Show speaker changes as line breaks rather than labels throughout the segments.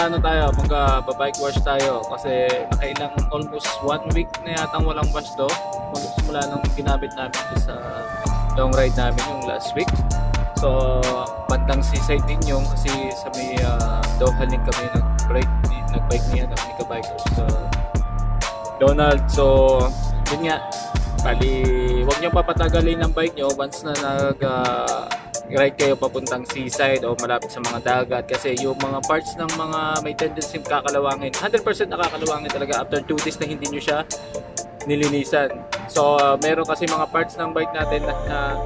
mag-ano tayo, mag-bike wash tayo kasi nakailang almost 1 week na yatang walang wash to. Simula nung ginamit namin sa long ride namin yung last week. So, bandang seaside din yung kasi sa may Dohaling kami nag-bike niya ng Mika Bikers sa Donald. So, yun nga, bali, huwag nyo papatagalin ng bike nyo once na ride kayo papuntang seaside o malapit sa mga dagat kasi yung mga parts ng mga may tendency kakalawangin 100% nakakalawangin talaga after 2 days na hindi nyo siya nilinisan. So meron kasi mga parts ng bike natin na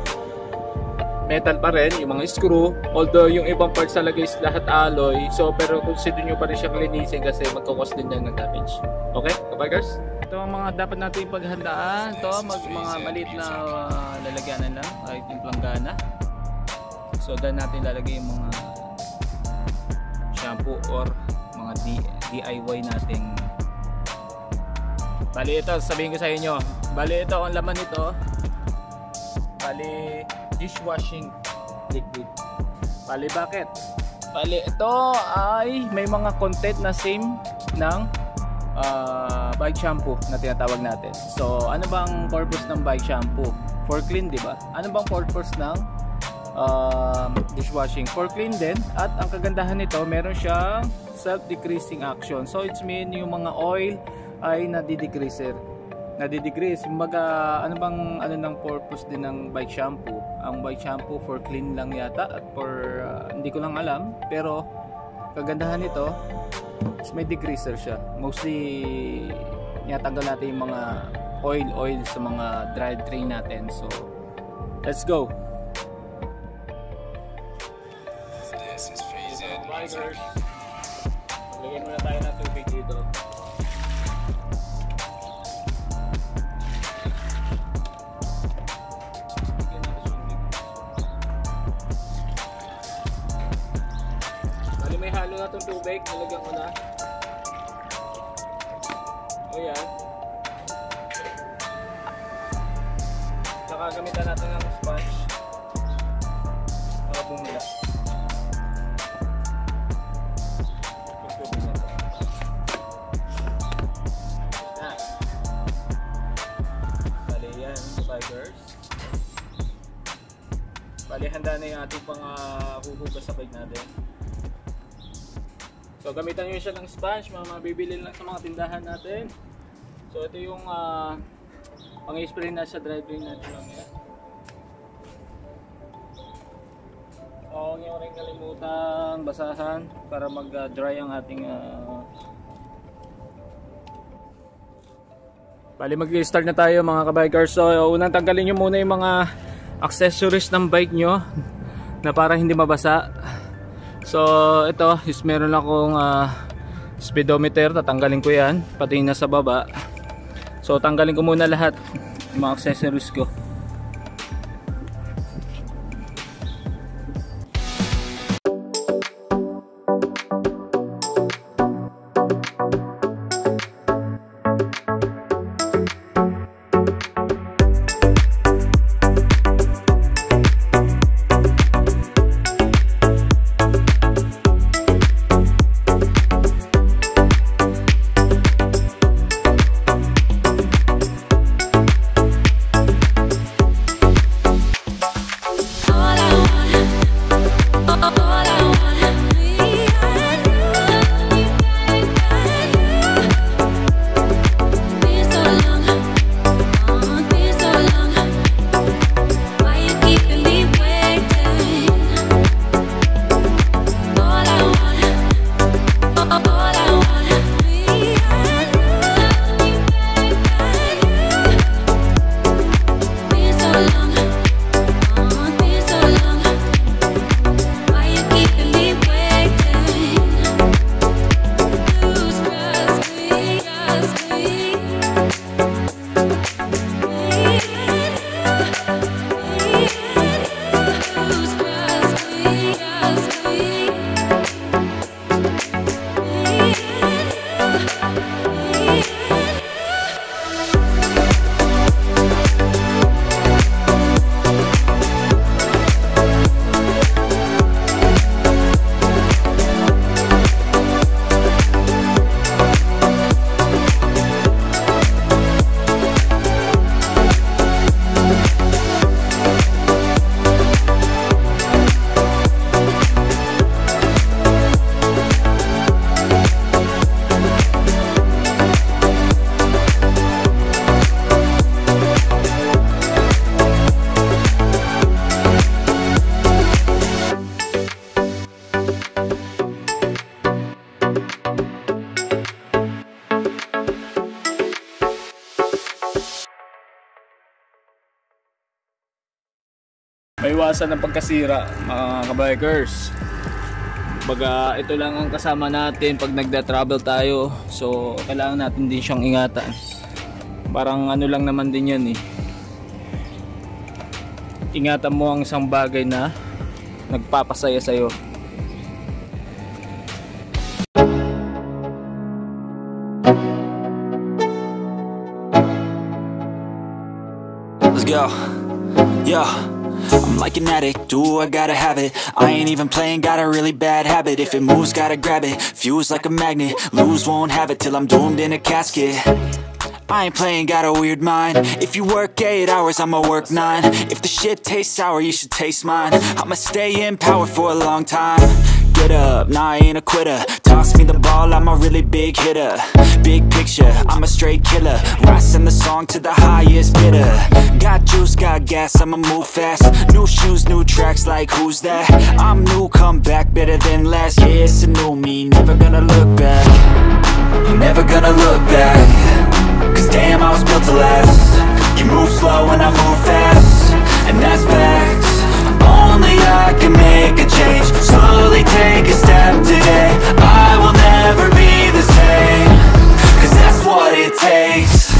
metal pa rin, yung mga screw, although yung ibang parts talaga is lahat alloy. So pero consider nyo pa rin siyang linisin kasi magkakos din yan ng damage. Okay, kabikers? Ito ang mga dapat natin paghandaan. Ito mga maliit na lalagyanan lang kahit yung planggana. So doon natin lalagay yung mga shampoo or mga DIY nating. Bali ito, sabihin ko sa inyo. Bali ito, ang laman nito. Bali dishwashing liquid. Bali bakit? Bali ito ay may mga content na same ng bike shampoo na tinatawag natin. So ano bang purpose ng bike shampoo? For clean, di ba? Ano bang purpose ng dishwashing? For clean din, at ang kagandahan nito meron siyang self-decreasing action. So it's mean yung mga oil ay nadidecrease. Ano bang ng purpose din ng bike shampoo? Ang bike shampoo for clean lang yata at for hindi ko lang alam, pero kagandahan nito is may decreaser siya. Mostly tinatanggal natin yung mga oil sa mga drive train natin. So let's go. Bikers, lagyan muna tayo ng tubig dito. Bali may halo na itong tubig, nalagyan ko na. O yan. Saka gamitan natin ng sponge para bumila. Bali handa na yung ating pang huhugas sa bike natin. So gamitan nyo siya ng sponge, mabibili lang sa mga tindahan natin. So ito yung pang-spray na sa drivetrain natin lang yan. So huwag nyo rin kalimutan basahan para mag-dry ang ating Bali mag-start na tayo mga kabikers. So unang tanggalin nyo muna yung mga accessories ng bike nyo na para hindi mabasa. So ito is meron akong speedometer, tatanggalin ko yan pati na sa baba. So tanggalin ko muna lahat yung mga accessories ko. iwasan ng pagkasira mga kabikers. Baga ito lang ang kasama natin pag nagda-travel tayo, so kailangan natin din siyang ingatan. Parang ano lang naman din yan eh, ingatan mo ang isang bagay na nagpapasaya sa'yo.
Let's go. Yeah, I'm like an addict, do I gotta have it. I ain't even playing, got a really bad habit. If it moves, gotta grab it, fuse like a magnet. Lose, won't have it till I'm doomed in a casket. I ain't playing, got a weird mind. If you work 8 hours, I'ma work 9. If the shit tastes sour, you should taste mine. I'ma stay in power for a long time. Get up, nah I ain't a quitter. Toss me the ball, I'm a really big hitter. Big picture, I'm a straight killer. Rising the song to the highest bidder. Got juice, got gas, I'ma move fast. New shoes, new tracks, like who's that? I'm new, come back, better than last. Yeah, it's a new me, never gonna look back. I'm never gonna look back. Cause damn, I was built to last. You move slow and I move fast, and that's facts. Only I can make a change. Slowly take a step today. I will never be the same. Cause that's what it takes.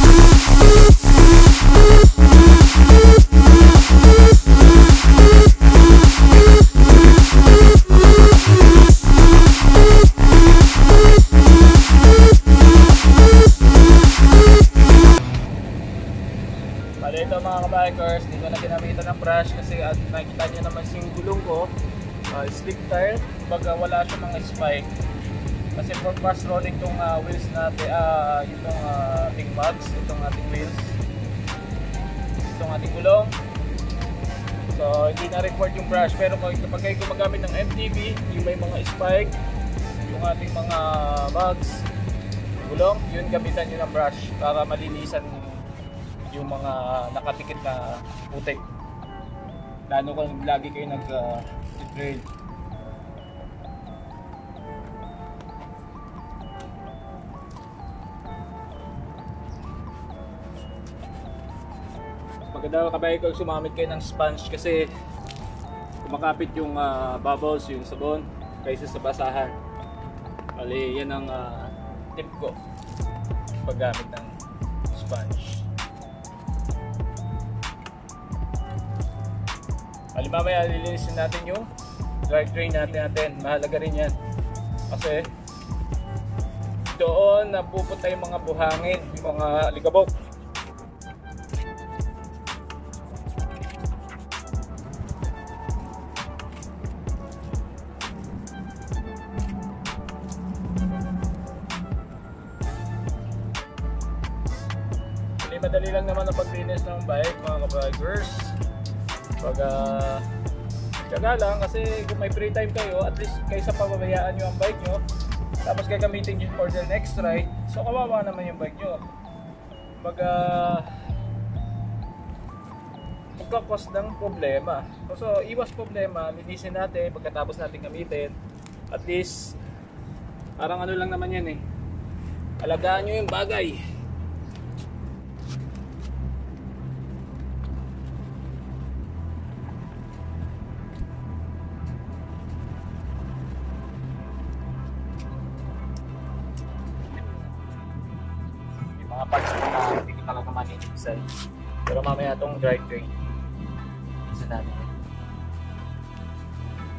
Ito mga kabikers, dito na ginamitan ng brush kasi at nakikita nyo naman yung gulong ko, slick tire, baga wala siya mga spike. Kasi for fast rolling itong wheels natin, itong ating mugs, itong ating wheels, itong ating gulong. So hindi na required yung brush, pero kapag kayo gumagamit ng MTB, yung may mga spike, yung ating mga mugs, gulong, yun gamitan nyo ng brush para malinisan yung mga nakatikit na putik, lalo kung lagi kayo nag-drill. Maganda kabay ko sumamit kayo ng sponge kasi kumakapit yung bubbles, yung sabon kaysa sa basahan. Bali yan ang tip ko paggamit ng sponge. Mamaya lilinisin natin yung dry drain natin. Mahalaga rin yan kasi doon napupunta yung mga buhangin, yung mga alikabok. Madali lang naman ang paglinis ng bike mga kabikers. Pag tiyaga lang kasi kung may free time kayo, at least kaysa pababayaan nyo ang bike nyo tapos gagamitin nyo for the next ride, so kawawa naman yung bike nyo. Pag magkakos ng problema, so iwas problema, linisin natin pagkatapos natin gamitin. At least parang ano lang naman yan eh, alagaan nyo yung bagay. Mga parts na hindi ko talaga maninisan. Pero mamaya itong dry drain isa natin.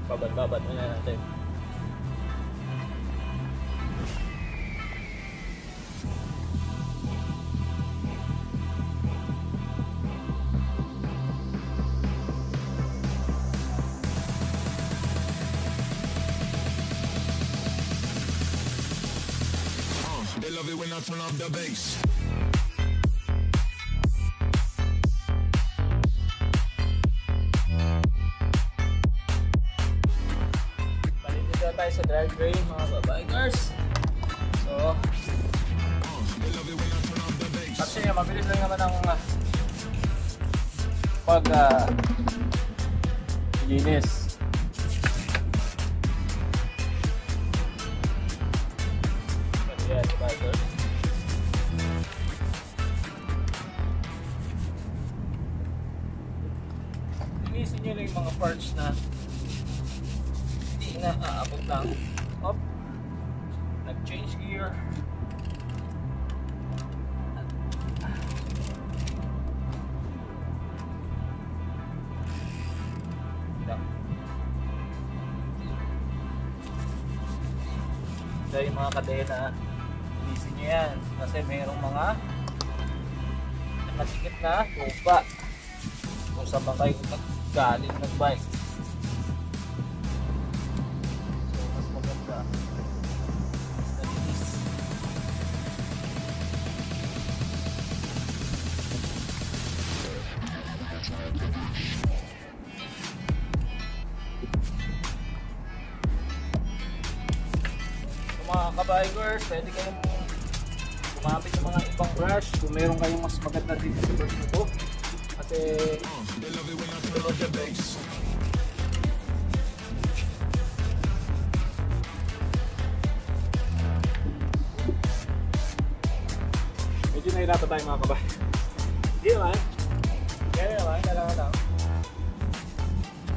Babad muna natin.
They love it when I turn up the bass.
Balik tayo sa dry drain mga kabikers. So actually mabilis lang naman ang pag linis. Yan, kabikers. Linisin nyo lang yung mga parts na hindi na aabot lang. Up, nag-change gear. Yung mga kadena, inisin nyo yan kasi mayroong mga nakasikip na lupa kung saan ba kayo galing ng bike. So mas maganda mas nalinis. Mga kabikers, pwede kayong gumamit ng mga ibang brush kung meron kayong mas maganda dito sa brush na to kasi
They love it when I turn up the bass.
medyo nahirapan tayo mga kabikers. Hindi naman, kaya naman, kailangan lang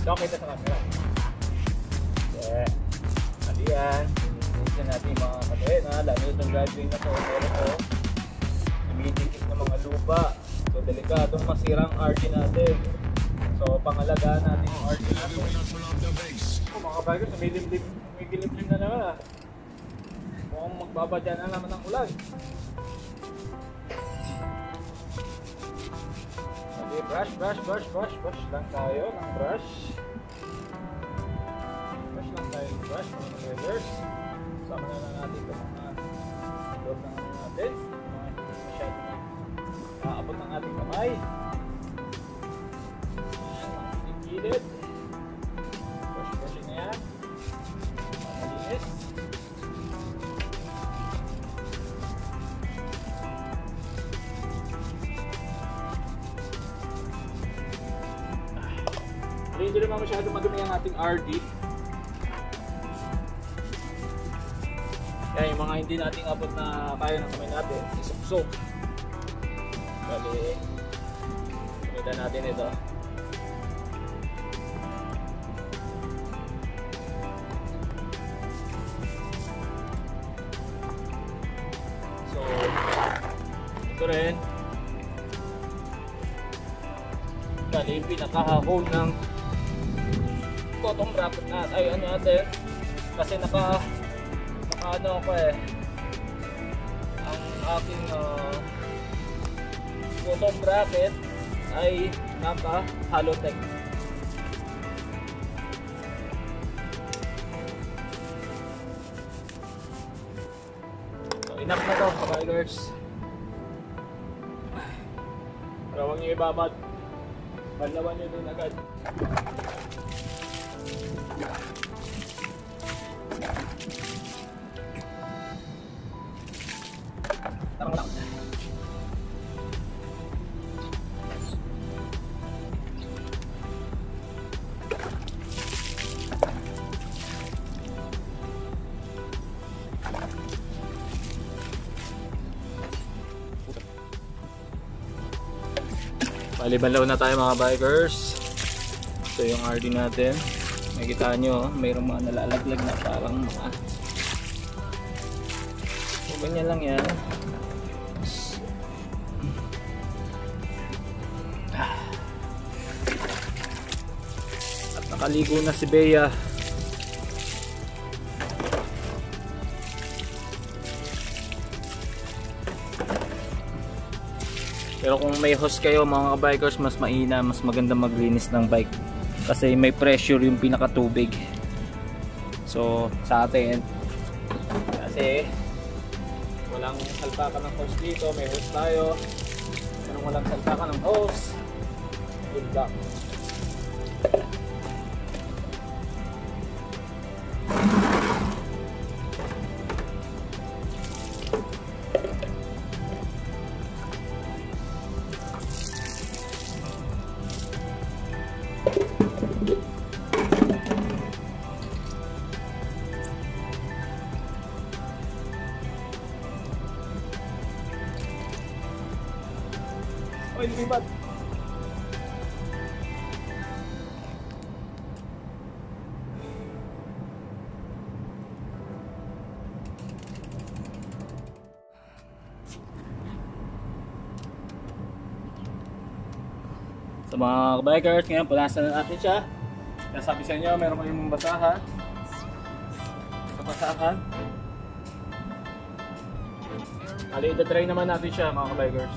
okay ka sa camera. Yeah, mali yan. Tingnan natin yung mga kadena, lalo itong driving na to, meron to dumidikit ng mga lupa. So delikadong masirang RD natin. So pangalagaan natin yung RD
They love it
natin.
when I turn up the bass.
Mga bikers, umigilim-lim na naman ah. Mukhang magbabadya na naman ng ulan. Okay, brush lang tayo ng brush. Brush lang tayo ng brush, mga bikers. Sama na lang natin ito mga abot ng natin. Masyado na aabot ng ating kamay. Ayan, mga gilid. Brush na yan. Malinis. Hindi naman masyado madumi ang ating RD. Kaya yung mga hindi nating abot na kaya ng kamay natin, isok-sok. Bali, gamitan natin ito. So, ito rin. Bali, yung pinaka-hold ng bottom bracket natin, ay ano natin, kasi ano ako ang aking bottom bracket ay naka Halotech. So enough na to kabikers. Pero huwag nyo ibabad, banlawan nyo din agad. Tarang lang. Balibanlaw na tayo mga bikers. Ito yung RD natin. Nakikita nyo, mayroong mga nalalaglag na parang mga so ganyan lang yan. At nakaligo na si Bea. Pero kung may hose kayo mga bikers, mas mahina, mas maganda maglinis ng bike kasi may pressure yung pinakatubig. So sa atin kasi walang salpakan ng hose dito, may hose tayo. Pero walang salpakan ng hose, good luck. Oy, libat. So mga kabikers, ngayon punasan na natin siya. Kaya sabi sa inyo, meron kayong basahan. Basahan. Ali, try naman natin siya mga kabikers.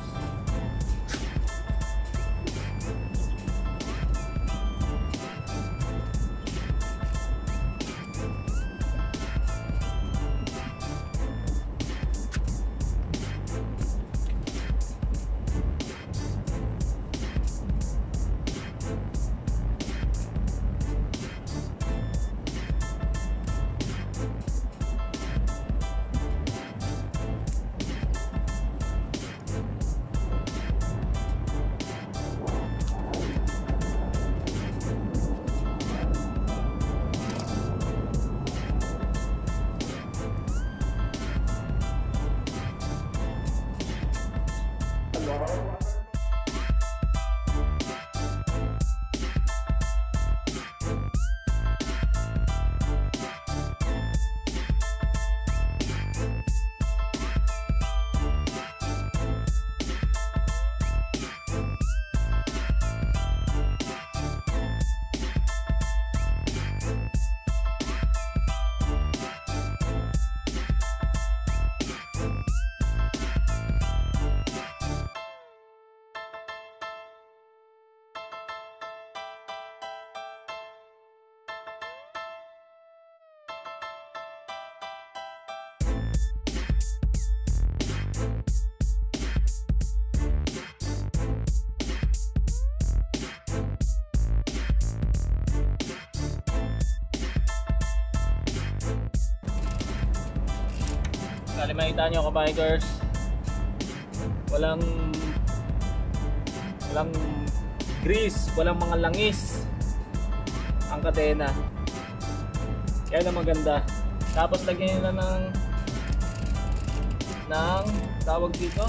Kali makita nyo kabikers, walang grease, walang mga langis ang kadena. Yan ang maganda. Tapos lagyan nyo na ng tawag dito,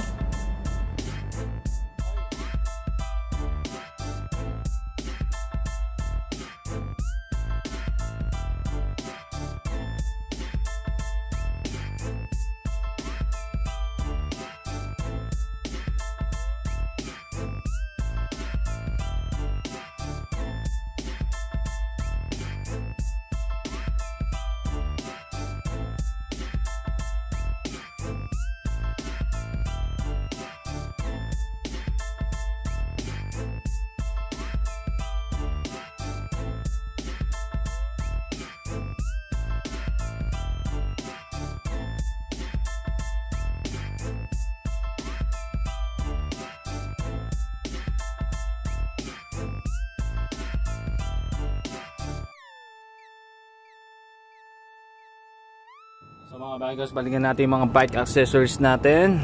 so mga bikers, balikan natin yung mga bike accessories natin.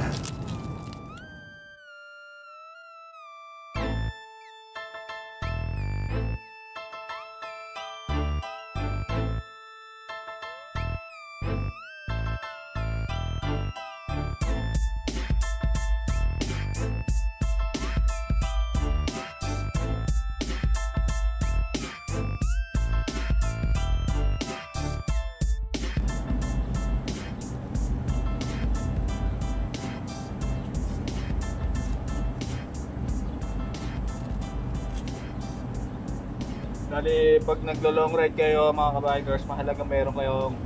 Dali, pag naglo-long ride kayo mga kabikers, mahalaga meron kayong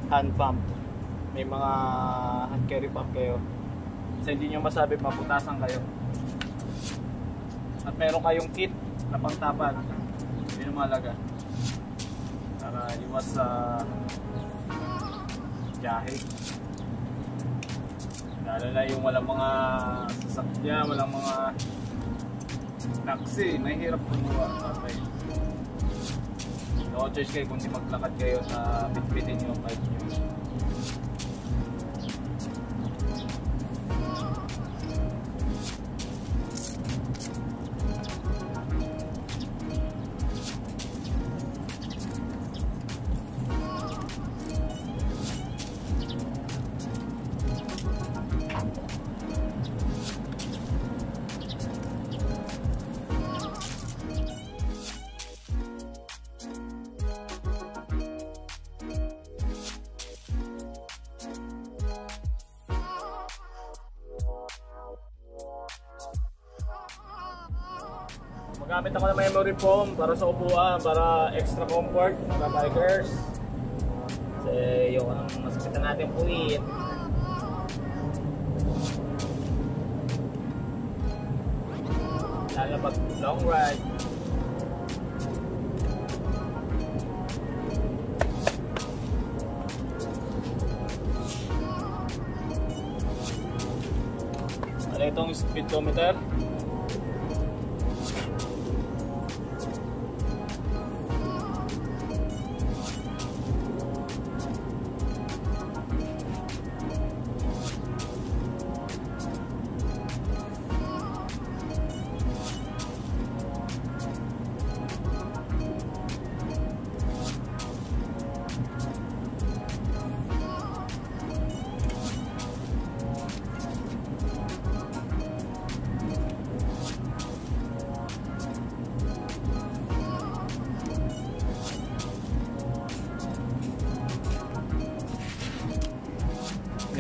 hand pump. May mga hand carry pump kayo. Kasi hindi nyo masabi maputasan kayo. At meron kayong kit na pangtapan. Yun yung mahalaga. Para iwas sa biyahe. Lalo na yung walang mga sasakyan, walang mga taxi. Mahirap kumuha. Okay. No choice kayo kung di maglakad kayo na bitbitin yung bike nyo. Gamit ako ng memory foam para sa upuan, para extra comfort mga bikers. Kasi yung masakitan natin puwit. Lalo pag long ride. Ano itong speedometer?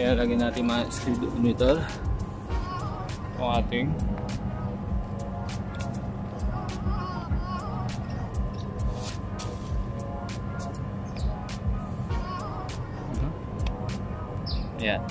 Kaya lagyan natin mga speedometer o ating yan.